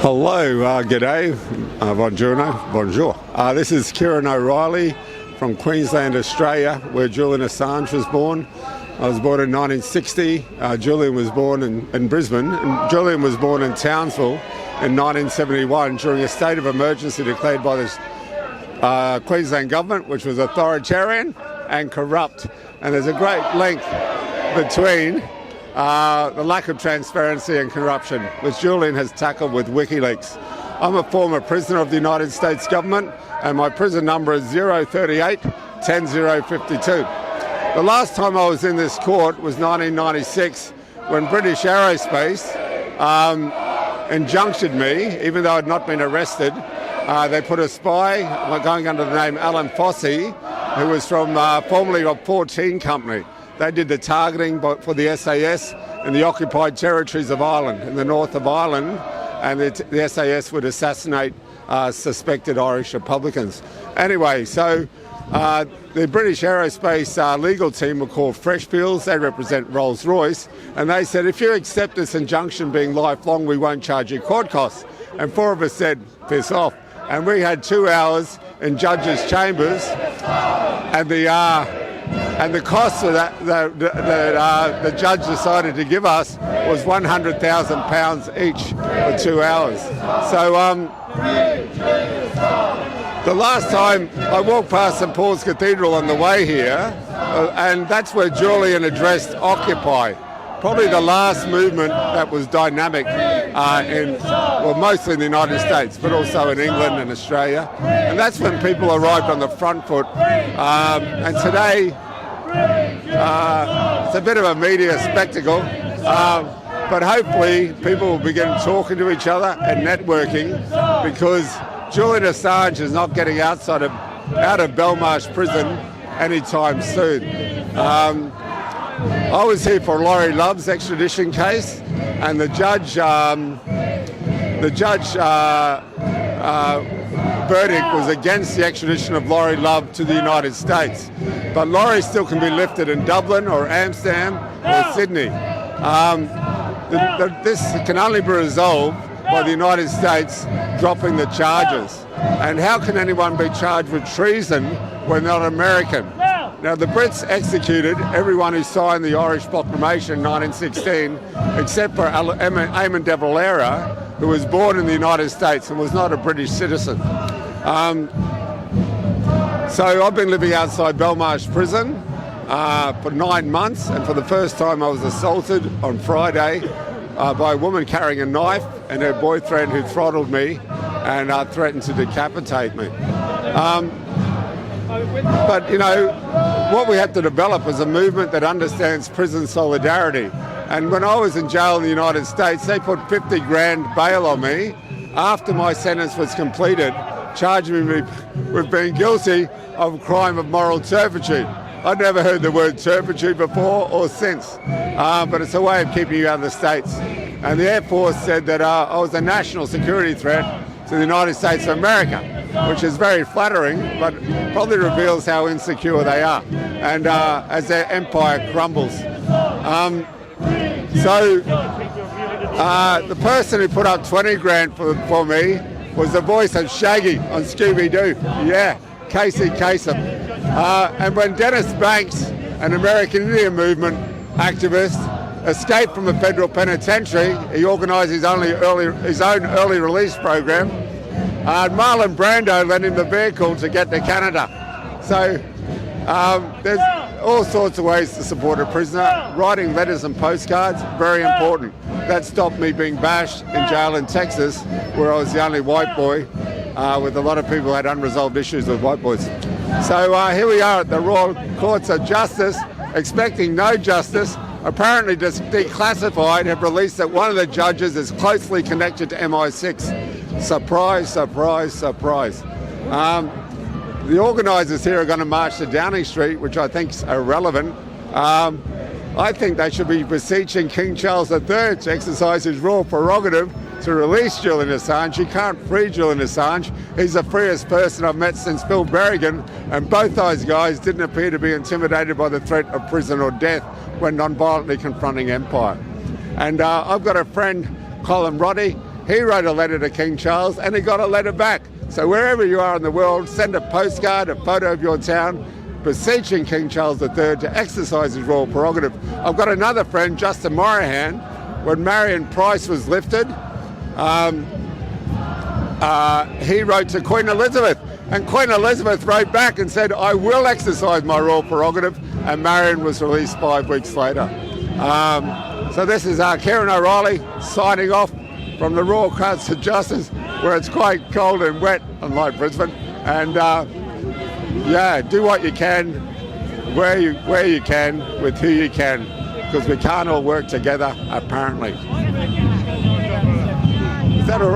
Hello, g'day, buongiorno, bonjour. This is Ciaron O'Reilly from Queensland, Australia, where Julian Assange was born. I was born in 1960. Julian was born in Brisbane, and Julian was born in Townsville in 1971 during a state of emergency declared by the Queensland government, which was authoritarian and corrupt. And there's a great link between the lack of transparency and corruption, which Julian has tackled with WikiLeaks. I'm a former prisoner of the United States government, and my prison number is 038 10052. The last time I was in this court was 1996, when British Aerospace injuncted me, even though I had not been arrested. They put a spy going under the name Alan Fossey, who was from formerly of 14 Company. They did the targeting for the SAS in the occupied territories of Ireland, in the north of Ireland, and the SAS would assassinate suspected Irish Republicans. Anyway, so the British Aerospace legal team were called Freshfields. They represent Rolls-Royce, and they said, if you accept this injunction being lifelong, we won't charge you court costs. And four of us said, piss off. And we had 2 hours in judges' chambers, and the cost of that the judge decided to give us was £100,000 each for 2 hours. So the last time I walked past St Paul's Cathedral on the way here, and that's where Julian addressed Occupy, probably the last movement that was dynamic mostly in the United States, but also in England and Australia. And that's when people arrived on the front foot. And today, it's a bit of a media spectacle, but hopefully people will begin talking to each other and networking, because Julian Assange is not getting out of Belmarsh prison anytime soon. I was here for Laurie Love's extradition case, and the judge verdict was against the extradition of Laurie Love to the United States. But Laurie still can be lifted in Dublin or Amsterdam or Sydney. This can only be resolved by the United States dropping the charges. And how can anyone be charged with treason when not American? Now, the Brits executed everyone who signed the Irish Proclamation in 1916, except for Eamon de Valera, who was born in the United States and was not a British citizen. So I've been living outside Belmarsh prison for 9 months, and for the first time I was assaulted on Friday by a woman carrying a knife and her boyfriend, who throttled me and threatened to decapitate me. But, you know, what we have to develop is a movement that understands prison solidarity. And when I was in jail in the United States, they put 50 grand bail on me after my sentence was completed, charging me with being guilty of a crime of moral turpitude. I'd never heard the word turpitude before or since, but it's a way of keeping you out of the States. And the Air Force said that I was a national security threat to the United States of America, which is very flattering, but probably reveals how insecure they are, and as their empire crumbles. So the person who put up 20 grand for me was the voice of Shaggy on Scooby-Doo. Yeah, Casey Kasem. And when Dennis Banks, an American Indian movement activist, escaped from a federal penitentiary, he organised his own early release program. Marlon Brando lent him the vehicle to get to Canada. So there's all sorts of ways to support a prisoner. Writing letters and postcards, very important. That stopped me being bashed in jail in Texas, where I was the only white boy, with a lot of people who had unresolved issues with white boys. So here we are at the Royal Courts of Justice, expecting no justice. Apparently Declassified have released that one of the judges is closely connected to MI6. Surprise, surprise, surprise. The organisers here are going to march to Downing Street, which I think is irrelevant. I think they should be beseeching King Charles III to exercise his royal prerogative to release Julian Assange. You can't free Julian Assange. He's the freest person I've met since Phil Berrigan, and both those guys didn't appear to be intimidated by the threat of prison or death when non-violently confronting empire. And I've got a friend, Colin Roddy. He wrote a letter to King Charles and he got a letter back. So wherever you are in the world, send a postcard, a photo of your town, beseeching King Charles III to exercise his royal prerogative. I've got another friend, Justin Morahan. When Marion Price was lifted, he wrote to Queen Elizabeth, and Queen Elizabeth wrote back and said, I will exercise my royal prerogative, and Marion was released 5 weeks later. So this is Ciaron O'Reilly signing off from the Royal Courts of Justice, where it's quite cold and wet, unlike Brisbane. And yeah, do what you can, where you can, with who you can, because we can't all work together, apparently. Is that all right?